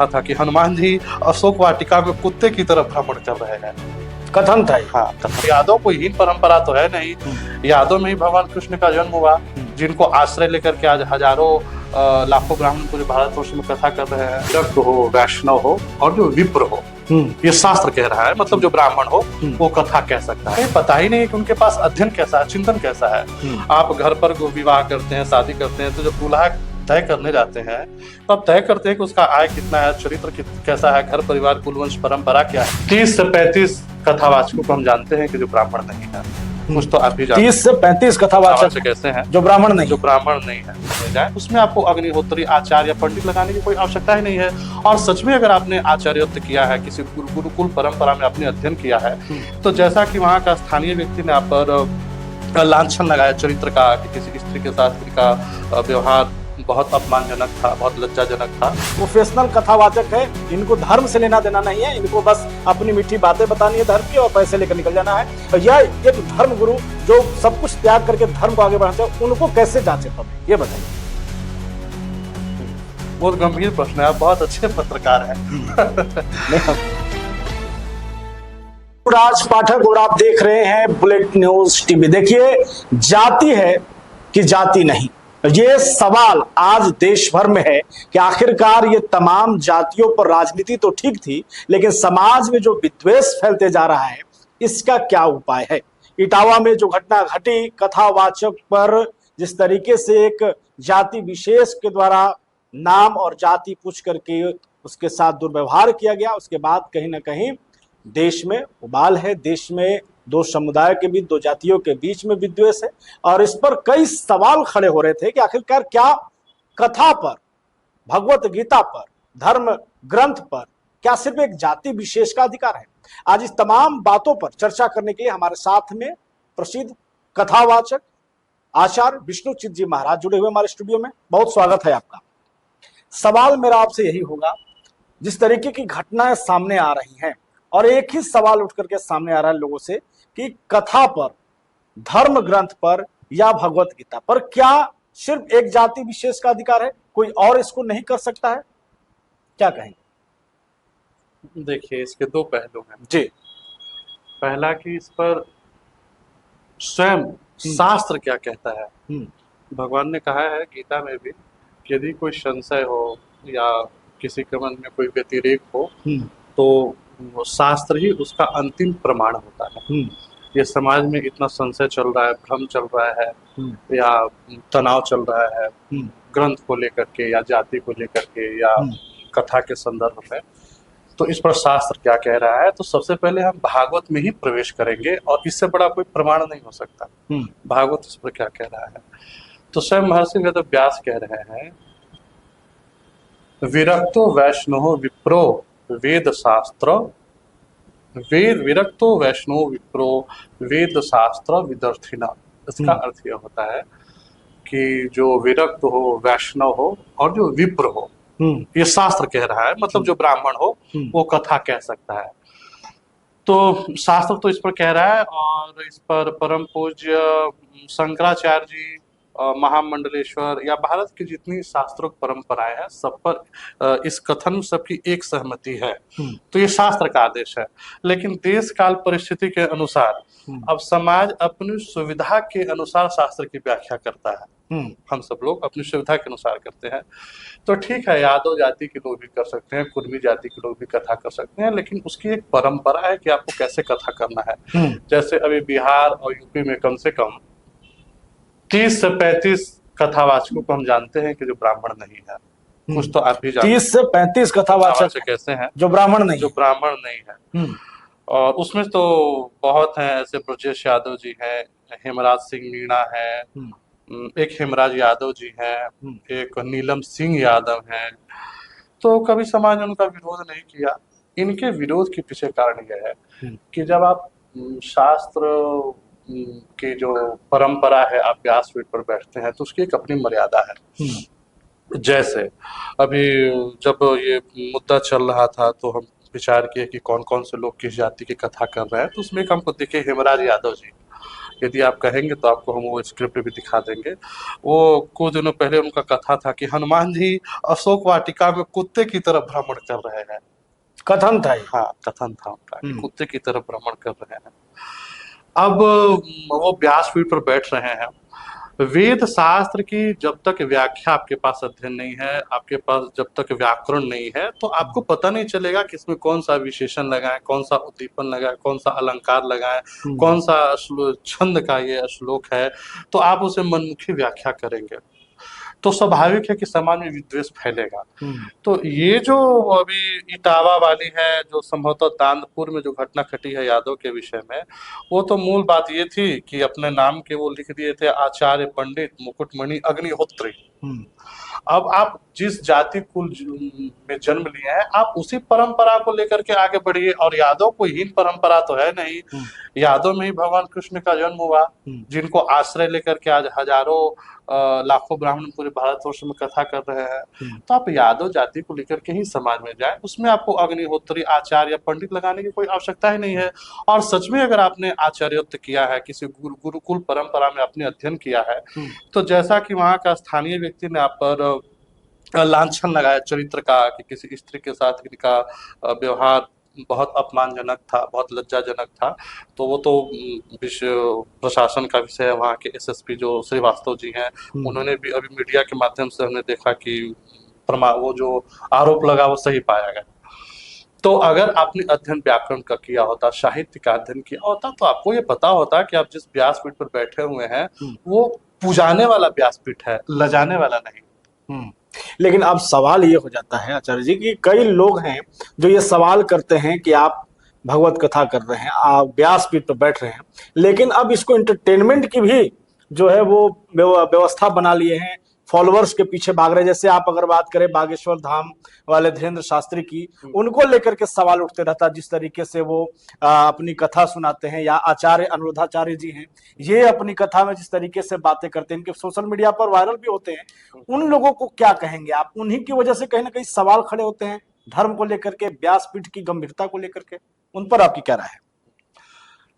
कथा था कि हनुमान जी अशोक वाटिका में कुत्ते की तरह भ्रमण कर रहे हैं। कथन था ये। हाँ, कथा। यादव कोई हीन परंपरा तो है नहीं, यादव में ही भगवान कृष्ण का जन्म हुआ, जिनको आश्रय लेकर के आज हजारों लाखों ब्राह्मण पूरे भारतवर्ष में कथा कर रहे हैं। विरक्त हो, वैष्णव हो और जो विप्र हो, ये शास्त्र कह रहा है, मतलब जो ब्राह्मण हो वो कथा कह सकता है। पता ही नहीं कि उनके पास अध्ययन कैसा है, चिंतन कैसा है। आप घर पर विवाह करते हैं, शादी करते हैं, तो जब दूल्हा तय करने जाते हैं तो आप तय करते हैं कि उसका आय कितना है, चरित्र कैसा है, घर परिवार कुल वंश परंपरा क्या है। 30 से 35 कथावाचकों को हम जानते हैं कि जो ब्राह्मण नहीं है। कुछ तो आप भी जानते हैं। 30 से 35 कथावाचक कैसे हैं जो ब्राह्मण नहीं, जो ब्राह्मण नहीं है। उसमें आपको अग्निहोत्री, आचार्य या पंडित लगाने की कोई आवश्यकता ही नहीं है। और सच में अगर आपने आचार्यत्व किया है, किसी गुरुकुल परंपरा में आपने अध्ययन किया है, तो जैसा कि वहाँ का स्थानीय व्यक्ति ने आप पर लांछन लगाया चरित्र का कि किसी स्त्री के साथ इनका व्यवहार बहुत अपमानजनक था, बहुत लज्जाजनक था। प्रोफेशनल कथावाचक है, इनको धर्म से लेना देना नहीं है, इनको बस अपनी मीठी बातें बतानी है धर्म की और पैसे लेकर निकल जाना है। और यह एक धर्म गुरु जो सब कुछ त्याग करके धर्म को आगे बढ़ाते हैं, उनको कैसे जांचे पब्लिक, ये बताइए। बहुत गंभीर प्रश्न है, आप बहुत अच्छे पत्रकार हैं। राज पाठक और आप देख रहे हैं बुलेट न्यूज टीवी। देखिए, जाति है कि जाति नहीं, ये सवाल आज देश भर में है कि आखिरकार ये तमाम जातियों पर राजनीति तो ठीक थी, लेकिन समाज में जो विद्वेष फैलते जा रहा है, इसका क्या उपाय है। इटावा में जो घटना घटी, कथावाचक पर जिस तरीके से एक जाति विशेष के द्वारा नाम और जाति पूछ करके उसके साथ दुर्व्यवहार किया गया, उसके बाद कहीं ना कहीं देश में उबाल है। देश में दो समुदाय के बीच, दो जातियों के बीच में विद्वेष है और इस पर कई सवाल खड़े हो रहे थे कि आखिरकार क्या कथा पर, भगवत गीता पर, धर्म ग्रंथ पर क्या सिर्फ एक जाति विशेष का अधिकार है। आज इस तमाम बातों पर चर्चा करने के लिए हमारे साथ में प्रसिद्ध कथावाचक आचार्य विष्णुचित जी महाराज जुड़े हुए हमारे स्टूडियो में। बहुत स्वागत है आपका। सवाल मेरा आपसे यही होगा, जिस तरीके की घटनाएं सामने आ रही हैं और एक ही सवाल उठ करके सामने आ रहा है लोगों से कि कथा पर, धर्म ग्रंथ पर या भगवत गीता पर क्या सिर्फ एक जाति विशेष का अधिकार है, कोई और इसको नहीं कर सकता है, क्या कहेंगे? देखिए, इसके दो पहलू हैं जी। पहला कि इस पर स्वयं शास्त्र क्या कहता है। भगवान ने कहा है गीता में भी कि यदि कोई संशय हो या किसी के मन में कोई व्यतिरेक हो तो शास्त्र ही उसका अंतिम प्रमाण होता है। ये समाज में इतना संशय चल रहा है, भ्रम चल रहा है या तनाव चल रहा है ग्रंथ को लेकर के या जाति को लेकर के या कथा के संदर्भ में, तो इस पर शास्त्र क्या कह रहा है। तो सबसे पहले हम भागवत में ही प्रवेश करेंगे और इससे बड़ा कोई प्रमाण नहीं हो सकता। भागवत इस पर क्या कह रहा है। तो स्वयं महर्षि वेद व्यास कह रहे हैं, विरक्तो वैष्णव विप्रो वेद शास्त्र, विरक्तो वैष्णव विप्रो वेद शास्त्र विदर्थिना। इसका अर्थ यह होता है कि जो विरक्त हो, वैष्णव हो और जो विप्र हो, ये शास्त्र कह रहा है, मतलब जो ब्राह्मण हो वो कथा कह सकता है। तो शास्त्र तो इस पर कह रहा है और इस पर परम पूज्य शंकराचार्य जी, महामंडलेश्वर या भारत की जितनी शास्त्रोक्त परंपराएं हैं सब पर इस कथन सबकी एक सहमति है। तो ये शास्त्र का आदेश है। लेकिन देश काल परिस्थिति के अनुसार अब समाज अपनी सुविधा के अनुसार शास्त्र की व्याख्या करता है। हम सब लोग अपनी सुविधा के अनुसार करते हैं। तो ठीक है, यादव जाति के लोग भी कर सकते हैं, कुर्मी जाति के लोग भी कथा कर सकते हैं, लेकिन उसकी एक परंपरा है कि आपको कैसे कथा करना है। जैसे अभी बिहार और यूपी में कम से कम 30 से 35 कथावाचकों को हम जानते हैं कि जो ब्राह्मण नहीं है। कुछ तो आप भी जानते हैं। 30 से 35 कथावाचक कैसे हैं जो ब्राह्मण नहीं, जो ब्राह्मण नहीं है। और उसमें तो बहुत हैं, ऐसे ब्रजेश यादव जी हैं, हेमराज सिंह मीणा है, एक हेमराज यादव जी हैं, एक नीलम सिंह यादव हैं। तो कभी समाज ने उनका विरोध नहीं किया। इनके विरोध के पीछे कारण यह है कि जब आप शास्त्र की जो परंपरा है आप व्यासपीठ पर बैठते हैं तो उसकी एक अपनी मर्यादा है। जैसे अभी जब ये मुद्दा चल रहा था तो हम विचार किए कि कौन कौन से लोग किस जाति की कथा कर रहे हैं, तो उसमें हमको दिखे हेमराज यादव जी। यदि आप कहेंगे तो आपको हम वो स्क्रिप्ट भी दिखा देंगे। वो कुछ दिनों पहले उनका कथा था कि हनुमान जी अशोक वाटिका में कुत्ते की तरह भ्रमण कर रहे हैं। कथन था ये। हाँ, कथन था उनका कि कुत्ते की तरह भ्रमण कर रहे हैं। अब वो व्यासपीठ पर बैठ रहे हैं। वेद शास्त्र की जब तक व्याख्या आपके पास अध्ययन नहीं है, आपके पास जब तक व्याकरण नहीं है, तो आपको पता नहीं चलेगा कि इसमें कौन सा विशेषण लगाएं, कौन सा उद्दीपन लगाएं, कौन सा अलंकार लगाएं, कौन सा छंद का ये श्लोक है, तो आप उसे मनमुखी व्याख्या करेंगे तो स्वाभाविक है कि समाज में विद्वेष फैलेगा। तो ये जो अभी इटावा वाली है, जो संभवतः दांदपुर में जो घटना घटी है यादव के विषय में, वो तो मूल बात ये थी कि अपने नाम के वो लिख दिए थे आचार्य पंडित मुकुटमणि अग्निहोत्री। अब आप जिस जाति कुल में जन्म लिए हैं, आप उसी परंपरा को लेकर के आगे बढ़िए। और यादव कोई हीन परंपरा तो है नहीं, यादव में ही भगवान कृष्ण का जन्म हुआ, जिनको आश्रय लेकर के आज हजारों लाखों ब्राह्मण पूरे भारतवर्ष में कथा कर रहे हैं। तो आप यादव जाति को लेकर के ही समाज में जाए, उसमें आपको अग्निहोत्री आचार्य या पंडित लगाने की कोई आवश्यकता ही नहीं है। और सच में अगर आपने आचार्यत्व किया है, किसी गुरुकुल परंपरा में आपने अध्ययन किया है, तो जैसा कि वहाँ का स्थानीय व्यक्ति ने आप पर लांछन लगाया चरित्र का कि किसी स्त्री के साथ इनका व्यवहार बहुत अपमानजनक था, बहुत लज्जाजनक था, तो वो तो विश्व प्रशासन का विषय है। वहाँ के एसएसपी जो श्रीवास्तव जी हैं, उन्होंने भी अभी मीडिया के माध्यम से हमने देखा कि वो जो आरोप लगा वो सही पाया गया। तो अगर आपने अध्ययन व्याकरण का किया होता, साहित्य का अध्ययन किया होता, तो आपको ये पता होता कि आप जिस व्यासपीठ पर बैठे हुए हैं वो पूजाने वाला व्यासपीठ है, लजाने वाला नहीं। लेकिन अब सवाल ये हो जाता है आचार्य जी कि कई लोग हैं जो ये सवाल करते हैं कि आप भगवत कथा कर रहे हैं, आप व्यासपीठ पर बैठ रहे हैं, लेकिन अब इसको एंटरटेनमेंट की भी जो है वो व्यवस्था बना लिए हैं, फॉलोअर्स के पीछे भाग रहे हैं। जैसे आप अगर बात करें बागेश्वर धाम वाले धीरेन्द्र शास्त्री की, उनको लेकर के सवाल उठते रहता, जिस तरीके से वो अपनी कथा सुनाते हैं, या आचार्य अनुरुद्धाचार्य जी हैं, ये अपनी कथा में जिस तरीके से बातें करते हैं, इनके सोशल मीडिया पर वायरल भी होते हैं। उन लोगों को क्या कहेंगे आप? उन्हीं की वजह से कहीं ना कहीं सवाल खड़े होते हैं धर्म को लेकर के, व्यासपीठ की गंभीरता को लेकर के, उन पर आपकी क्या राय है?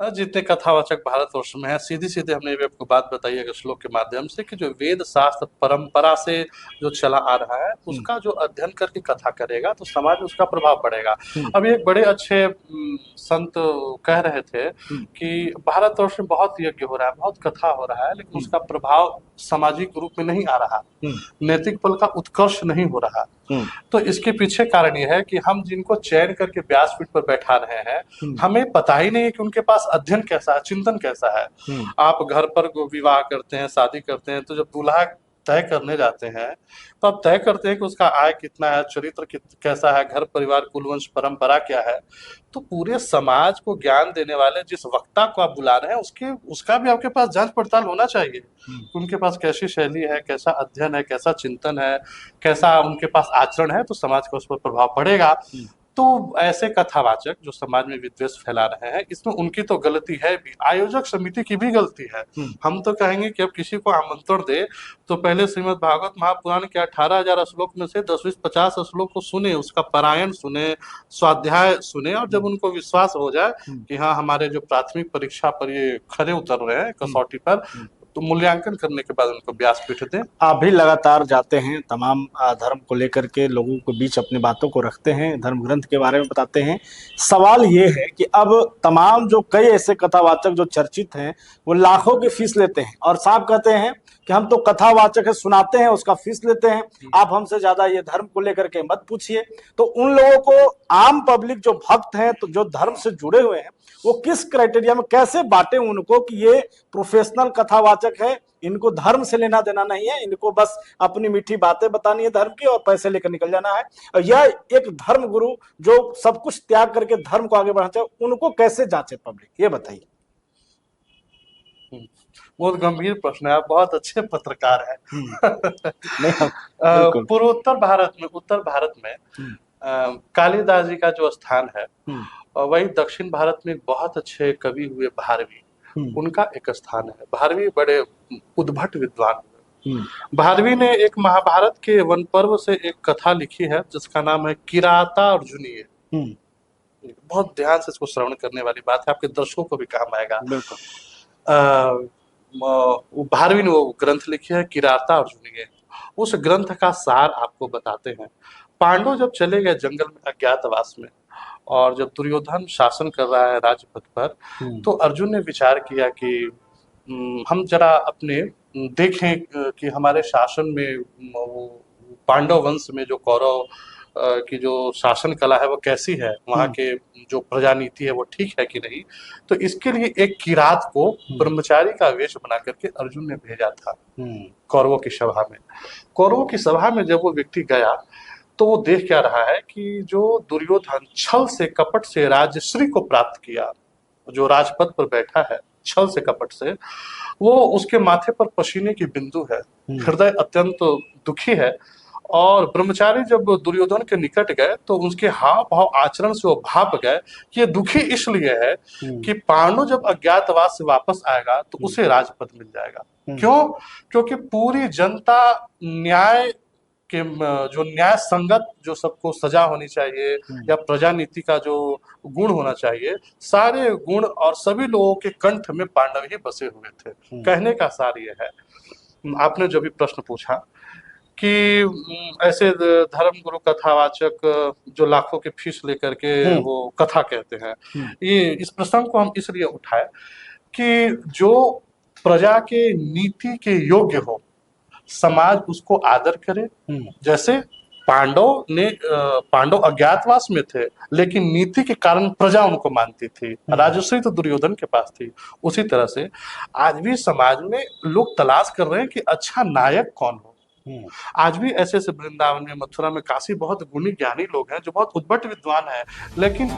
जितने कथावाचक भारतवर्ष में है, सीधी सीधे हमने भी आपको बात बताई है श्लोक के माध्यम से कि जो वेद शास्त्र परंपरा से जो चला आ रहा है, उसका जो अध्ययन करके कथा करेगा तो समाज में उसका प्रभाव पड़ेगा। अभी एक बड़े अच्छे संत कह रहे थे कि भारतवर्ष में बहुत यज्ञ हो रहा है, बहुत कथा हो रहा है, लेकिन उसका प्रभाव सामाजिक रूप में नहीं आ रहा, नैतिक बल का उत्कर्ष नहीं हो रहा। तो इसके पीछे कारण यह है कि हम जिनको चयन करके व्यासपीठ पर बैठा रहे हैं, हमें पता ही नहीं है कि उनके पास अध्ययन कैसा है, चिंतन कैसा है। आप घर पर विवाह करते हैं, शादी करते हैं, तो जब दूल्हा तय करने जाते हैं तो आप तय करते हैं कि उसका आय कितना है, चरित्र कैसा है, घर परिवार कुलवंश परंपरा क्या है। तो पूरे समाज को ज्ञान देने वाले जिस वक्ता को आप बुला रहे हैं, उसका भी आपके पास जांच पड़ताल होना चाहिए। उनके पास कैसी शैली है, कैसा अध्ययन है, कैसा चिंतन है, कैसा उनके पास आचरण है, तो समाज का उस पर प्रभाव पड़ेगा। तो ऐसे कथावाचक जो समाज में विद्वेष फैला रहे हैं, इसमें उनकी तो गलती है भी, आयोजक समिति की भी गलती है। हम तो कहेंगे कि अब किसी को आमंत्रण दे तो पहले श्रीमद् भागवत महापुराण के 18,000 श्लोक में से 10-20-50 श्लोक को सुने, उसका पारायण सुने, स्वाध्याय सुने, और जब उनको विश्वास हो जाए कि हाँ हमारे जो प्राथमिक परीक्षा पर ये खरे उतर रहे हैं कसौटी पर, तो मूल्यांकन करने के बाद उनको व्यासपीठ दें। आप भी लगातार जाते हैं, तमाम धर्म को लेकर के लोगों के बीच अपनी बातों को रखते हैं, धर्म ग्रंथ के बारे में बताते हैं। सवाल ये है कि अब तमाम जो कई ऐसे कथावाचक जो चर्चित हैं, वो लाखों की फीस लेते हैं और साफ कहते हैं कि हम तो कथावाचक है, सुनाते हैं, उसका फीस लेते हैं, आप हमसे ज्यादा ये धर्म को लेकर के मत पूछिए। तो उन लोगों को आम पब्लिक जो भक्त हैं, तो जो धर्म से जुड़े हुए हैं, वो किस क्राइटेरिया में कैसे बांटे उनको कि ये प्रोफेशनल कथावाचक है, इनको धर्म से लेना देना नहीं है, इनको बस अपनी मीठी बातें बतानी है धर्म की और पैसे लेकर निकल जाना है, या एक धर्म गुरु जो सब कुछ त्याग करके धर्म को आगे बढ़ाना चाहिए, उनको कैसे जांचे पब्लिक, ये बताइए। बहुत गंभीर प्रश्न है, आप बहुत अच्छे पत्रकार हैं। पूर्वोत्तर भारत में, उत्तर भारत में कालिदास जी का जो स्थान है, वही दक्षिण भारत में बहुत अच्छे कवि हुए भारवी, उनका एक स्थान है। भारवी बड़े उद्भट विद्वान हुए। भारवी ने एक महाभारत के वन पर्व से एक कथा लिखी है जिसका नाम है किराता अर्जुनीय। बहुत ध्यान से इसको श्रवण करने वाली बात है, आपके दर्शकों को भी काम आएगा। वो भारवी ने वो ग्रंथ लिखी है किराता अर्जुनीय। उस ग्रंथ का सार आपको बताते हैं। पांडव जब चले गए जंगल में अज्ञातवास में, और जब दुर्योधन शासन कर रहा है राजपथ पर, तो अर्जुन ने विचार किया कि हम जरा अपने देखें कि हमारे शासन में वो पांडव वंश में जो कौरव की जो शासन कला है वो कैसी है, वहाँ के जो प्रजा नीति है वो ठीक है कि नहीं। तो इसके लिए एक किरात को ब्रह्मचारी का वेश बना करके अर्जुन ने भेजा था कौरवों की सभा में। कौरवों की सभा में जब वो व्यक्ति गया तो वो देख क्या रहा है कि जो दुर्योधन छल से कपट से राजश्री को प्राप्त किया, जो राजपद पर बैठा है छल से कपट से, वो उसके माथे पर पसीने की बिंदु है, हृदय अत्यंत दुखी है। और ब्रह्मचारी जब दुर्योधन के निकट गए तो उसके हाव भाव आचरण से वो भाप गए कि ये दुखी इसलिए है कि पांडु जब अज्ञातवास से वापस आएगा तो उसे राजपद मिल जाएगा। क्यों? क्योंकि पूरी जनता न्याय के जो न्याय संगत जो सबको सजा होनी चाहिए या प्रजा नीति का जो गुण होना चाहिए, सारे गुण और सभी लोगों के कंठ में पांडव ही बसे हुए थे। कहने का सार ये है। आपने जो भी प्रश्न पूछा कि ऐसे धर्म गुरु कथावाचक जो लाखों की फीस लेकर के वो कथा कहते हैं, ये इस प्रसंग को हम इसलिए उठाए कि जो प्रजा के नीति के योग्य हो, समाज उसको आदर करे। जैसे पांडव अज्ञातवास में थे लेकिन नीति के कारण प्रजा उनको मानती थी, राजश्री तो दुर्योधन के पास थी। उसी तरह से आज भी समाज में लोग तलाश कर रहे हैं कि अच्छा नायक कौन हो। आज भी ऐसे ऐसे वृंदावन में, मथुरा में, काशी बहुत गुणी ज्ञानी लोग हैं जो बहुत उद्भट विद्वान हैं, लेकिन